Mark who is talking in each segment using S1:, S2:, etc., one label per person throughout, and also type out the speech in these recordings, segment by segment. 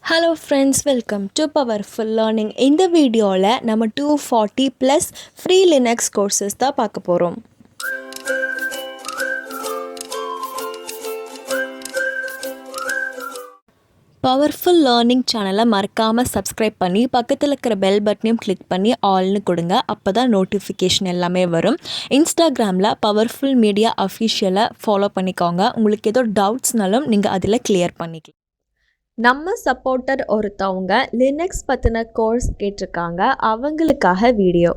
S1: Hello friends, welcome to Powerful Learning. இந்த வீடியோவில் நம்ம 240+ ஃப்ரீ லினக்ஸ் கோர்சஸ் தான் பார்க்க போகிறோம். பவர்ஃபுல் லேர்னிங் சேனலை மறக்காமல் சப்ஸ்கிரைப் பண்ணி பக்கத்தில் இருக்கிற பெல் பட்டனையும் கிளிக் பண்ணி ஆல்னு கொடுங்க. அப்போ தான் நோட்டிஃபிகேஷன் எல்லாமே வரும். இன்ஸ்டாகிராமில் பவர்ஃபுல் மீடியா அஃபிஷியலை ஃபாலோ பண்ணிக்கோங்க. உங்களுக்கு ஏதோ டவுட்ஸ்னாலும் நீங்கள் அதில் கிளியர் பண்ணிக்கலாம். நம்ம சப்போர்ட்டர் ஒருத்தவங்க லினக்ஸ் பற்றின கோர்ஸ் கேட்டிருக்காங்க. அவங்களுக்காக video.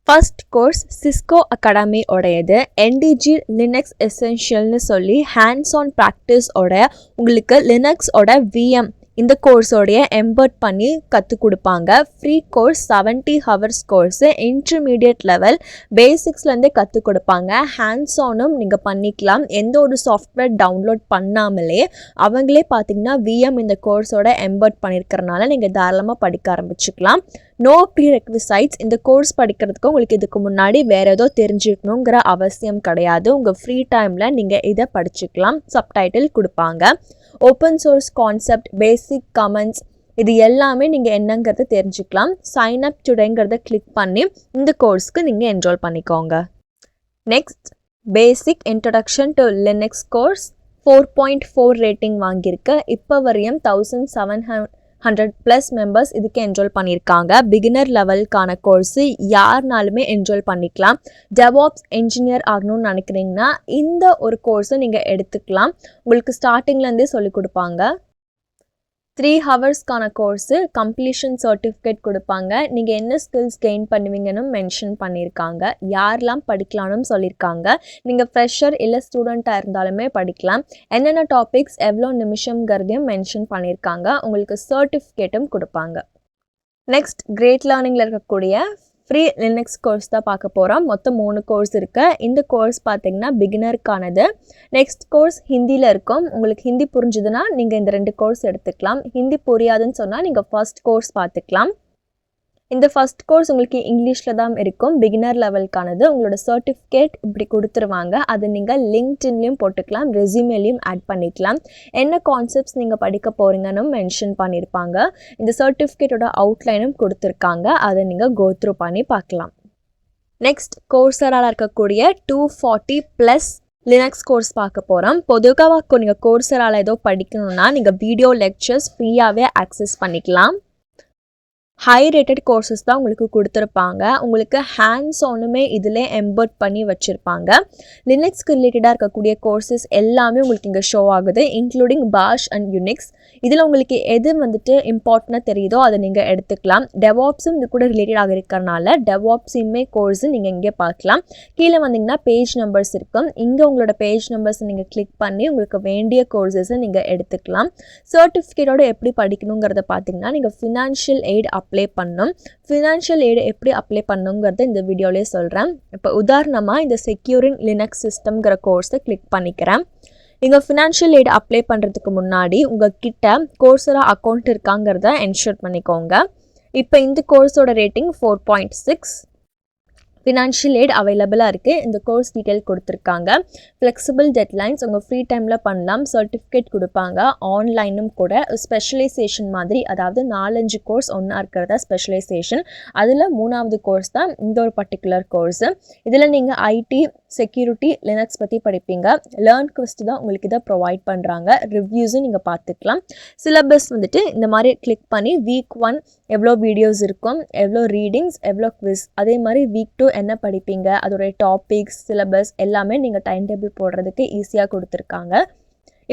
S1: First course Cisco academy உடையது. என்டிஜி லினக்ஸ் எசென்ஷியல்னு சொல்லி ஹேண்ட்ஸ் ஆன் ப்ராக்டிஸ் உடைய உங்களுக்கு லினக்ஸோட விஎம் இந்த கோர்ஸோடைய எம்பர்ட் பண்ணி கற்றுக் கொடுப்பாங்க. Free course 70 hours course. Intermediate level பேசிக்ஸ்லேருந்தே கற்றுக் கொடுப்பாங்க. ஹேண்ட்ஸ் ஆனும் நீங்கள் பண்ணிக்கலாம். எந்த ஒரு சாஃப்ட்வேர் டவுன்லோட் பண்ணாமலே அவங்களே பார்த்தீங்கன்னா விஎம் இந்த கோர்ஸோட எம்பர்ட் பண்ணியிருக்கிறனால நீங்கள் தாராளமாக படிக்க ஆரம்பிச்சுக்கலாம். No pre ரெக்விசைட்ஸ். இந்த கோர்ஸ் படிக்கிறதுக்கு உங்களுக்கு இதுக்கு முன்னாடி வேறு ஏதோ தெரிஞ்சுக்கணுங்கிற அவசியம் கிடையாது. உங்கள் ஃப்ரீ டைமில் நீங்கள் இதை படிச்சுக்கலாம். சப்டைட்டில் கொடுப்பாங்க. ஓப்பன் சோர்ஸ் கான்செப்ட், பேசிக் கமெண்ட்ஸ் இது எல்லாமே நீங்கள் என்னங்கிறத தெரிஞ்சுக்கலாம். சைன் அப் டுடேங்கிறத கிளிக் பண்ணி இந்த கோர்ஸ்க்கு நீங்கள் என்ரோல் பண்ணிக்கோங்க. Next basic introduction to Linux course 4.4 rating வாங்கியிருக்கு. இப்போ வரையும் 1700+ மெம்பர்ஸ் இதுக்கு என்ரோல் பண்ணியிருக்காங்க. பிகினர் லெவலுக்கான கோர்ஸு யாருனாலுமே என்ரோல் பண்ணிக்கலாம். டெவாப்ஸ் என்ஜினியர் ஆகணும்னு நினைக்கிறீங்கன்னா இந்த ஒரு கோர்ஸை நீங்கள் எடுத்துக்கலாம். உங்களுக்கு ஸ்டார்டிங்லேருந்தே சொல்லிக் கொடுப்பாங்க. 3 ஹவர்ஸ்க்கான கோர்ஸு. கம்ப்ளீஷன் சர்டிஃபிகேட் கொடுப்பாங்க. நீங்கள் என்ன ஸ்கில்ஸ் கெயின் பண்ணுவீங்கன்னு மென்ஷன் பண்ணியிருக்காங்க. யாரெல்லாம் படிக்கலாம்னு சொல்லியிருக்காங்க. நீங்கள் ஃப்ரெஷர் இல்லை ஸ்டூடெண்ட்டாக இருந்தாலுமே படிக்கலாம். என்னென்ன டாபிக்ஸ் எவ்வளோ நிமிஷங்கிறதையும் மென்ஷன் பண்ணியிருக்காங்க. உங்களுக்கு சர்டிஃபிகேட்டும் கொடுப்பாங்க. நெக்ஸ்ட் கிரேட் லேர்னிங்கில் இருக்கக்கூடிய ஃப்ரீ லினக்ஸ் கோர்ஸ் தான் பார்க்க போகிறோம். மொத்தம் 3 கோர்ஸ் இருக்குது. இந்த கோர்ஸ் பார்த்தீங்கன்னா பிகினருக்கானது. நெக்ஸ்ட் கோர்ஸ் ஹிந்தியில் இருக்கும். உங்களுக்கு ஹிந்தி புரிஞ்சுதுன்னா நீங்கள் இந்த 2 கோர்ஸ் எடுத்துக்கலாம். ஹிந்தி புரியாதுன்னு சொன்னால் நீங்கள் ஃபர்ஸ்ட் கோர்ஸ் பார்த்துக்கலாம். இந்த ஃபர்ஸ்ட் கோர்ஸ் உங்களுக்கு இங்கிலீஷில் தான் இருக்கும். பிகினர் லெவலுக்கானது. உங்களோட சர்டிஃபிகேட் இப்படி கொடுத்துருவாங்க. அதை நீங்கள் லிங்க்டின்லேயும் போட்டுக்கலாம், ரெஸ்யூமேலையும் ஆட் பண்ணிக்கலாம். என்ன கான்செப்ட்ஸ் நீங்கள் படிக்க போகிறீங்கன்னு மென்ஷன் பண்ணியிருப்பாங்க. இந்த சர்டிஃபிகேட்டோட அவுட்லைனும் கொடுத்துருக்காங்க. அதை நீங்கள் கோ த்ரூ பண்ணி பார்க்கலாம். நெக்ஸ்ட் கோர்ஸரால் இருக்கக்கூடிய 240+ லினக்ஸ் கோர்ஸ் பார்க்க போகிறோம். பொதுவாக நீங்கள் கோர்ஸரால் ஏதோ படிக்கணும்னா நீங்கள் வீடியோ லெக்சர்ஸ் ஃப்ரீயாகவே ஆக்சஸ் பண்ணிக்கலாம். ஹை ரேட்டட் கோர்சஸ் தான் உங்களுக்கு கொடுத்துருப்பாங்க. உங்களுக்கு ஹேண்ட்ஸ் ஆனுமே இதில் எம்பர்ட் பண்ணி வச்சுருப்பாங்க. லினக்ஸ்க்கு ரிலேட்டடாக இருக்கக்கூடிய கோர்சஸ் எல்லாமே உங்களுக்கு இங்கே ஷோ ஆகுது, இன்க்ளூடிங் பாஷ் அண்ட் யூனிக்ஸ். இதில் உங்களுக்கு எது இம்பார்ட்டண்ட்டாக தெரியுதோ அதை நீங்கள் எடுத்துக்கலாம். டெவாப்ஸும் இது கூட ரிலேட்டடாக இருக்கிறனால டெவாப்ஸுமே கோர்ஸு நீங்கள் இங்கே பார்க்கலாம். கீழே வந்தீங்கன்னா பேஜ் நம்பர்ஸ் இருக்கும். இங்கே உங்களோட பேஜ் நம்பர்ஸை நீங்கள் கிளிக் பண்ணி உங்களுக்கு வேண்டிய கோர்சஸை நீங்கள் எடுத்துக்கலாம். சர்டிஃபிகேட்டோட எப்படி படிக்கணுங்கிறத பார்த்தீங்கன்னா நீங்கள் ஃபினான்ஷியல் எய்ட் அப்ளை பண்ணணும். ஃபினான்ஷியல் எய்டு எப்படி அப்ளை பண்ணுங்கிறத இந்த வீடியோலேயே சொல்கிறேன். இப்போ உதாரணமாக இந்த செக்யூரிங் லினக்ஸ் சிஸ்டம்ங்கிற கோர்ஸை கிளிக் பண்ணிக்கிறேன். நீங்கள் ஃபினான்ஷியல் எய்டு அப்ளை பண்ணுறதுக்கு முன்னாடி உங்கள் கிட்ட கோர்ஸரா அக்கௌண்ட் இருக்காங்கிறத என்ஷூர் பண்ணிக்கோங்க. இப்போ இந்த கோர்ஸோட ரேட்டிங் 4.6. ஃபினான்ஷியல் எய்ட் அவைலபிளாக இருக்குது. இந்த கோர்ஸ் டீட்டெயில் கொடுத்துருக்காங்க. ஃப்ளெக்சிபிள் டெட்லைன்ஸ் உங்கள் ஃப்ரீ டைமில் பண்ணலாம். சர்டிஃபிகேட் கொடுப்பாங்க. ஆன்லைனும் கூட ஸ்பெஷலைசேஷன் மாதிரி, அதாவது 4-5 கோர்ஸ் ஒன்றா இருக்கிறதா ஸ்பெஷலைசேஷன். அதில் 3ஆவது கோர்ஸ் தான் இந்த ஒரு பர்டிகுலர் கோர்ஸு. இதில் நீங்கள் ஐடி, செக்யூரிட்டி, லினக்ஸ் பற்றி படிப்பீங்க. லேர்ன் குவிஸ்ட் தான் உங்களுக்கு இதை ப்ரொவைட் பண்ணுறாங்க. ரிவ்யூஸும் நீங்கள் பார்த்துக்கலாம். சிலபஸ் இந்த மாதிரி கிளிக் பண்ணி வீக் 1 எவ்வளோ வீடியோஸ் இருக்கும், எவ்வளோ ரீடிங்ஸ், எவ்வளோ குவிஸ், அதே மாதிரி வீக் 2 என்ன படிப்பீங்க, அதோடைய டாபிக்ஸ், சிலபஸ் எல்லாமே நீங்கள் டைம் டேபிள் போடுறதுக்கு ஈஸியாக கொடுத்துருக்காங்க.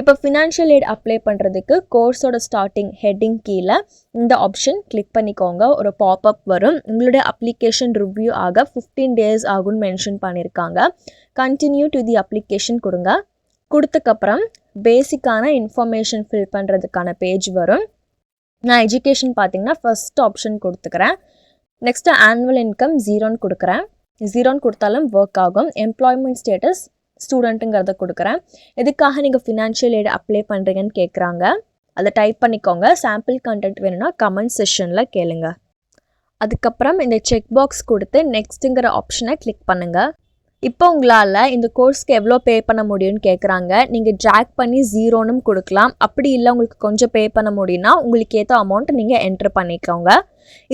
S1: இப்போ ஃபினான்ஷியல் எய்ட் அப்ளை பண்ணுறதுக்கு கோர்ஸோட ஸ்டார்டிங் ஹெட்டிங் கீழே இந்த ஆப்ஷன் கிளிக் பண்ணிக்கோங்க. ஒரு பாப்அப் வரும். உங்களுடைய அப்ளிகேஷன் ரிவ்யூ ஆக 15 days ஆகும்னு மென்ஷன் பண்ணியிருக்காங்க. கண்டினியூ டு தி அப்ளிகேஷன் கொடுங்க. கொடுத்தக்கப்புறம் பேசிக்கான இன்ஃபர்மேஷன் ஃபில் பண்ணுறதுக்கான பேஜ் வரும். நான் எஜுகேஷன் பார்த்தீங்கன்னா ஃபர்ஸ்ட் ஆப்ஷன் கொடுத்துக்கிறேன். நெக்ஸ்ட்டு ஆனுவல் இன்கம் 0ன்னு கொடுக்குறேன். 0ன்னு கொடுத்தாலும் ஒர்க் ஆகும். எம்ப்ளாய்மெண்ட் ஸ்டேட்டஸ் ஸ்டூடெண்ட்டுங்கிறத கொடுக்குறேன். எதுக்காக நீங்கள் ஃபினான்ஷியல் எய்டு அப்ளை பண்ணுறீங்கன்னு கேட்குறாங்க. அதை டைப் பண்ணிக்கோங்க. சாம்பிள் கண்டென்ட் வேணும்னா கமெண்ட் செஷனில் கேளுங்க. அதுக்கப்புறம் இந்த செக் பாக்ஸ் கொடுத்து நெக்ஸ்ட்டுங்கிற ஆப்ஷனை கிளிக் பண்ணுங்கள். இப்போ உங்களால் இந்த கோர்ஸ்க்கு எவ்வளோ பே பண்ண முடியும்னு கேட்குறாங்க. நீங்கள் ட்ராக் பண்ணி 0ன்னு கொடுக்கலாம். அப்படி இல்லை உங்களுக்கு கொஞ்சம் பே பண்ண முடியும்னா உங்களுக்கு ஏற்ற அமௌண்ட் நீங்கள் என்ட்ரு பண்ணிக்கோங்க.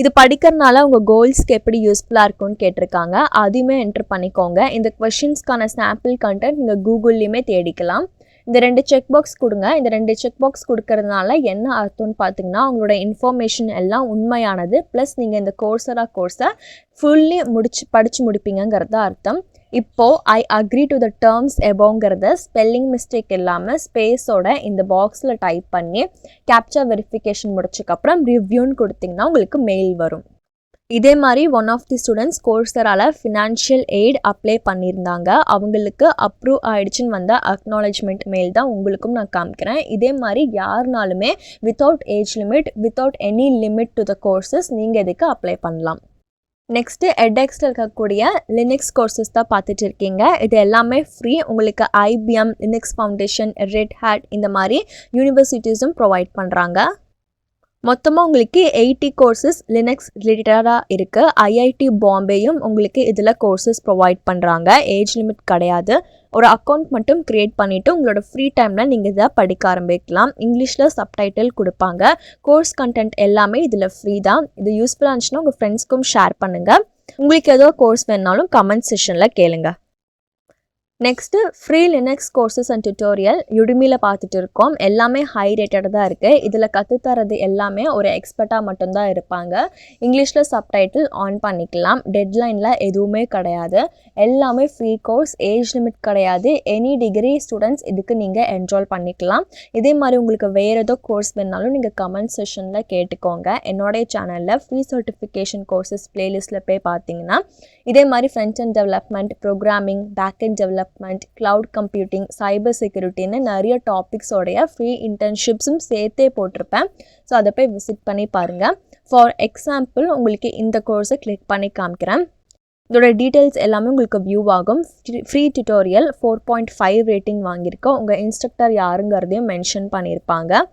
S1: இது படிக்கிறதுனால உங்கள் கோல்ஸ்க்கு எப்படி யூஸ்ஃபுல்லாக இருக்கும்னு கேட்டிருக்காங்க. அதையுமே என்ட்ரு பண்ணிக்கோங்க. இந்த கொஷின்ஸ்க்கான சாம்பிள் கண்டென்ட் நீங்கள் கூகுள்லேயுமே தேடிக்கலாம். இந்த 2 செக் பாக்ஸ் கொடுங்க. இந்த 2 செக் பாக்ஸ் கொடுக்கறதுனால என்ன அர்த்தம்னு பார்த்தீங்கன்னா உங்களோட இன்ஃபர்மேஷன் எல்லாம் உண்மையானது, ப்ளஸ் நீங்கள் இந்த கோர்ஸை ஃபுல்லி படித்து முடிப்பீங்கிறது தான் அர்த்தம். இப்போது I agree to the terms எபோங்கிறத ஸ்பெல்லிங் மிஸ்டேக் இல்லாமல் ஸ்பேஸோட இந்த பாக்ஸில் டைப் பண்ணி கேப்சா வெரிஃபிகேஷன் முடிச்சக்கப்புறம் ரிவ்யூன்னு கொடுத்தீங்கன்னா உங்களுக்கு மெயில் வரும். இதே மாதிரி ஒன் ஆஃப் தி ஸ்டூடெண்ட்ஸ் கோர்ஸரால் ஃபினான்ஷியல் எய்ட் அப்ளை பண்ணியிருந்தாங்க. அவங்களுக்கு அப்ரூவ் ஆகிடுச்சின்னு வந்த அக்னாலஜ்மெண்ட் மெயில் தான் உங்களுக்கும் நான் காமிக்கிறேன். இதே மாதிரி யாருனாலுமே without age limit, without any limit to the courses நீங்கள் இதுக்கு அப்ளை பண்ணலாம். நெக்ஸ்ட்டு எட்எக்ஸில் இருக்கக்கூடிய லினக்ஸ் கோர்சஸ் தான் பார்த்துட்டு இருக்கீங்க. இது எல்லாமே ஃப்ரீ. உங்களுக்கு IBM, Linux foundation, Red Hat இந்த மாதிரி யூனிவர்சிட்டிஸும் ப்ரொவைட் பண்ணுறாங்க. மொத்தமாக உங்களுக்கு 80 கோர்சஸ் லினக்ஸ் ரிலேட்டடாக இருக்குது. IIT பாம்பேயும் உங்களுக்கு இதில் கோர்சஸ் ப்ரொவைட் பண்ணுறாங்க. ஏஜ் லிமிட் கிடையாது. ஒரு அக்கௌண்ட் மட்டும் க்ரியேட் பண்ணிவிட்டு உங்களோட ஃப்ரீ டைமில் நீங்கள் இதை படிக்க ஆரம்பிக்கலாம். இங்கிலீஷில் சப்டைட்டில் கொடுப்பாங்க. கோர்ஸ் கண்டென்ட் எல்லாமே இதில் ஃப்ரீ தான். இது யூஸ்ஃபுல்லாக இருந்துச்சுன்னா உங்கள் ஃப்ரெண்ட்ஸ்க்கும் ஷேர் பண்ணுங்கள். உங்களுக்கு ஏதோ கோர்ஸ் வேணாலும் கமெண்ட் செஷனில் கேளுங்க. Next free Linux courses and tutorial யுடிமியில் பார்த்துட்டு இருக்கோம். எல்லாமே ஹை ரேட்டடாக தான் இருக்குது. இதில் கற்றுத்தரது எல்லாமே ஒரு எக்ஸ்பர்ட்டாக மட்டும்தான் இருப்பாங்க. இங்கிலீஷில் சப்டைட்டில் ஆன் பண்ணிக்கலாம். டெட்லைனில் எதுவுமே கிடையாது. எல்லாமே ஃப்ரீ கோர்ஸ். ஏஜ் லிமிட் கிடையாது. எனி டிகிரி ஸ்டூடெண்ட்ஸ் இதுக்கு நீங்கள் என்ரோல் பண்ணிக்கலாம். இதே மாதிரி உங்களுக்கு வேறு ஏதோ கோர்ஸ் வேணாலும் நீங்கள் கமெண்ட் செஷனில் கேட்டுக்கோங்க. என்னுடைய சேனலில் ஃப்ரீ சர்டிஃபிகேஷன் கோர்சஸ் ப்ளேலிஸ்ட்டில் போய் பார்த்தீங்கன்னா இதே மாதிரி front and development, programming, back and development, cloud computing, cyber செக்யூரிட்டின்னு நிறைய டாபிக்ஸோடைய ஃப்ரீ இன்டர்ன்ஷிப்ஸும் சேர்த்தே போட்டிருப்பேன். ஸோ அதை போய் விசிட் பண்ணி பாருங்கள். ஃபார் எக்ஸாம்பிள் உங்களுக்கு இந்த கோர்ஸை கிளிக் பண்ணி காமிக்கிறேன். இதோட டீட்டெயில்ஸ் எல்லாமே உங்களுக்கு வியூ ஆகும். ஃப்ரீ டியூட்டோரியல் 4.5 ரேட்டிங் வாங்கியிருக்கோம். உங்கள் இன்ஸ்ட்ரக்டர் யாருங்கிறதையும் மென்ஷன் பண்ணியிருப்பாங்க.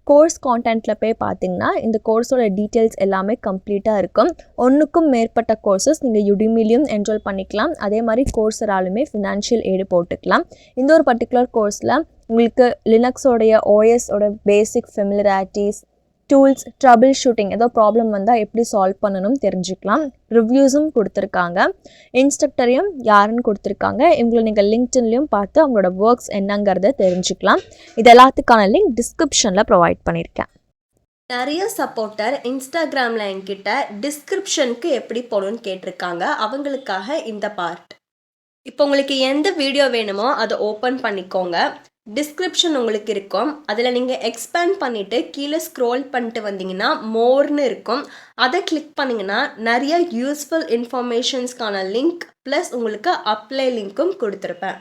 S1: கோர்ஸ் கான்டென்ட்டில் போய் பார்த்தீங்கன்னா இந்த கோர்ஸோட டீட்டெயில்ஸ் எல்லாமே கம்ப்ளீட்டாக இருக்கும். ஒன்றுக்கும் மேற்பட்ட கோர்சஸ் நீங்கள் யுடிமிலையும் என்ரோல் பண்ணிக்கலாம். அதே மாதிரி கோர்ஸராலுமே ஃபினான்ஷியல் எய்டு போட்டுக்கலாம். இந்த ஒரு பர்டிகுலர் கோர்ஸில் உங்களுக்கு லினக்ஸோடைய ஓஎஸோட பேசிக் ஃபெமிலியாரிட்டிஸ், டூல்ஸ், ட்ரபிள் ஷூட்டிங், ஏதோ ப்ராப்ளம் வந்தால் எப்படி சால்வ் பண்ணணும்னு தெரிஞ்சுக்கலாம். ரிவ்யூஸும் கொடுத்துருக்காங்க. இன்ஸ்ட்ரக்டரையும் யாருன்னு கொடுத்துருக்காங்க. இவங்களை நீங்கள் லிங்க்டின்லையும் பார்த்து அவங்களோட ஒர்க்ஸ் என்னங்கிறத தெரிஞ்சுக்கலாம். இது எல்லாத்துக்கான லிங்க் டிஸ்கிரிப்ஷனில் ப்ரொவைட் பண்ணியிருக்கேன்.
S2: நிறைய சப்போர்ட்டர் இன்ஸ்டாகிராமில் என்கிட்ட டிஸ்கிரிப்ஷனுக்கு எப்படி போகணுன்னு கேட்டிருக்காங்க. அவங்களுக்காக இந்த பார்ட். இப்போ உங்களுக்கு எந்த வீடியோ வேணுமோ அதை ஓப்பன் பண்ணிக்கோங்க. டிஸ்கிரிப்ஷன் உங்களுக்கு இருக்கும். அதில் நீங்கள் எக்ஸ்பேண்ட் பண்ணிவிட்டு கீழே ஸ்க்ரோல் பண்ணிட்டு வந்தீங்கன்னா மோர்னு இருக்கும். அதை கிளிக் பண்ணிங்கன்னா நிறைய யூஸ்ஃபுல் இன்ஃபர்மேஷன்ஸ்க்கான லிங்க் ப்ளஸ் உங்களுக்கு அப்ளை லிங்க்கும் கொடுத்துருப்பேன்.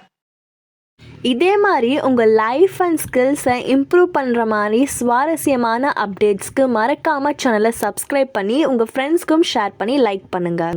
S1: இதே மாதிரி உங்கள் லைஃப் அண்ட் ஸ்கில்ஸை இம்ப்ரூவ் பண்ணுற மாதிரி சுவாரஸ்யமான அப்டேட்ஸ்க்கு மறக்காமல் சேனலை சப்ஸ்கிரைப் பண்ணி உங்கள் ஃப்ரெண்ட்ஸ்க்கும் ஷேர் பண்ணி லைக் பண்ணுங்கள்.